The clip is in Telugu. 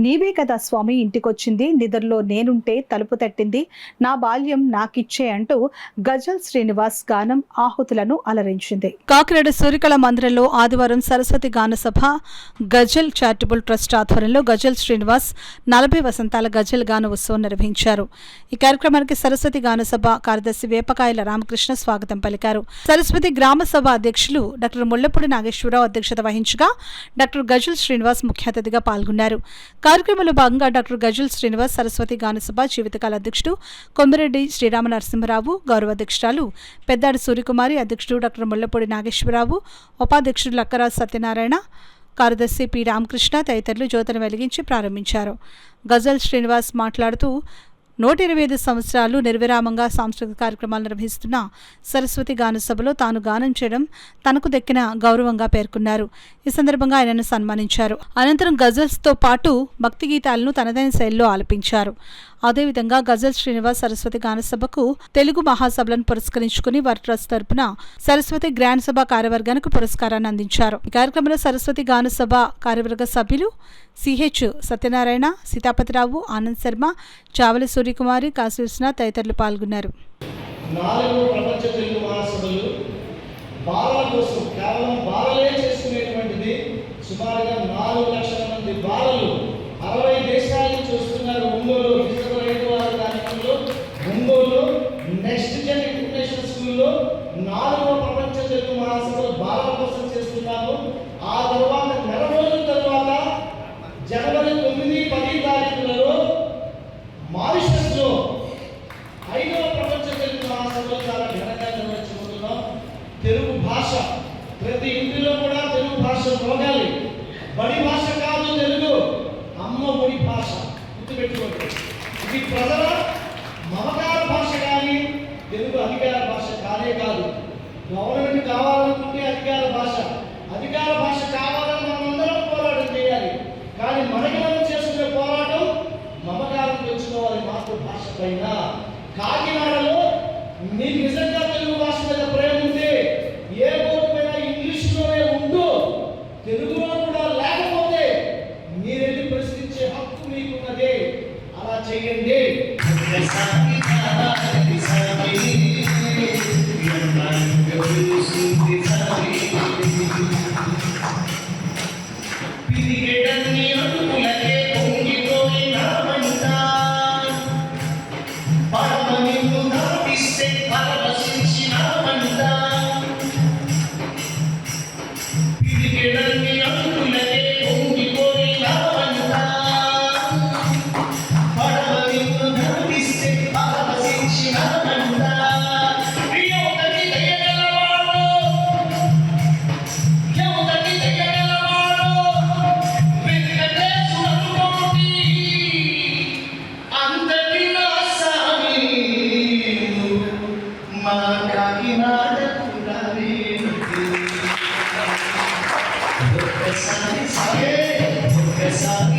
నీవే కదా స్వామి ఇంటికొచ్చింది, నిద్రలో నేనుంటే తలుపు తట్టింది, నా బాల్యం నాకిచ్చే అంటూ గజల్ శ్రీనివాస్ గానం ఆహుతులను అలరించింది. కాకినాడ సూర్యకళ మందిరంలో ఆదివారం సరస్వతి గాన సభ గజల్ చారిటబుల్ ట్రస్ట్ ఆధ్వర్యంలో గజల్ శ్రీనివాస్ 40 వసంతాల గజల్ గాన ఉత్సవం నిర్వహించారు. ఈ కార్యక్రమానికి సరస్వతి గాన సభ కార్యదర్శి వేపకాయల రామకృష్ణ స్వాగతం పలికారు. సరస్వతి గ్రామ సభ అధ్యక్షులు డాక్టర్ ముళ్లపూడి నాగేశ్వరరావు అధ్యక్షత వహించగా డాక్టర్ గజల్ శ్రీనివాస్ ముఖ్య అతిథిగా పాల్గొన్నారు. కార్యక్రమంలో భాగంగా డాక్టర్ గజల్ శ్రీనివాస్ సరస్వతి గానసభ జీవితకాల అధ్యక్షుడు కొమ్మిరెడ్డి శ్రీరామ నరసింహరావు, గౌరవ అధ్యక్షురాలు పెద్దాడి సూర్యకుమారి, అధ్యక్షుడు డాక్టర్ ముళ్లపూడి నాగేశ్వరరావు, ఉపాధ్యక్షుడు లక్కరాజు సత్యనారాయణ, కార్యదర్శి పి రామకృష్ణ తదితరులు జ్యోతిని వెలిగించి ప్రారంభించారు. గజల్ శ్రీనివాస్ మాట్లాడుతూ 125 సంవత్సరాలు నిర్విరామంగా సాంస్కృతిక కార్యక్రమాలు నిర్వహిస్తున్న సరస్వతి గానసభలో తాను గానం చేయడం తనకు దక్కిన గౌరవంగా పేర్కొన్నారు. ఈ సందర్భంగా ఆయనను సన్మానించారు. అనంతరం గజల్స్తో పాటు భక్తి గీతాలను తనదైన శైలిలో ఆలపించారు. అదేవిధంగా గజల్ శ్రీనివాస్ సరస్వతి గానసభకు తెలుగు మహాసభలను పురస్కరించుకుని వారి ట్రస్ట్ తరపున సరస్వతి గ్రాండ్ సభ కార్యవర్గానికి పురస్కారాన్ని అందించారు. ఈ కార్యక్రమంలో సరస్వతి గానసభ కార్యవర్గ సభ్యులు సిహెచ్ సత్యనారాయణ, సీతాపతిరావు, ఆనంద్ శర్మ, చావలి సూర్యకుమారి, కాశీ విశ్వనాథ్ తదితరులు పాల్గొన్నారు. సుమారుగా 4 లక్షల మంది బాలలు 60 దేశాల నుంచి వస్తున్నారు. ఒంగోలు ఒంగోలు నెక్స్ట్ జన్ ఇంటర్నేషనల్ స్కూల్లో 4వ ప్రపంచ తెలుగు మహాసభలు బాలల కోసం చేస్తున్నాము. ఆ తర్వాత నెల రోజుల తర్వాత జనవరి 9, 10 తారీఖులలో మారిషస్లో 5వ ప్రపంచ తెలుగు మహాసభలు చాలా ఘనంగా నిర్వహించుకుంటున్నాం. తెలుగు భాష ప్రతి ఇంటిలో కూడా తెలుగు భాష మోగాలి. బడి భాష కాదు తెలుగు, అమ్మ ఒడి భాష. గుర్తుపెట్టుకోండి, ఇది ప్రజల మమకార భాష కానీ తెలుగు అధికార భాష కానే కాదు. గవర్నమెంట్ కావాలనుకుంటే అధికార భాష కావాలని మనందరం పోరాటం చేయాలి. కానీ మనకి మనం చేసుకునే పోరాటం మమకారం తెచ్చుకోవాలి మాతృభాష పైన. కాకినాడలో మీకు నిజంగా తెలుగు భాష మీద ప్రేమ ఉంటే ఏ బోర్డు పైన ఇంగ్లీష్లోనే ఉంటూ తెలుగులో కూడా లేకపోతే మీరెళ్ళి ప్రశ్నించే హక్కు మీకున్నదే. అలా చేయండి. Sorry.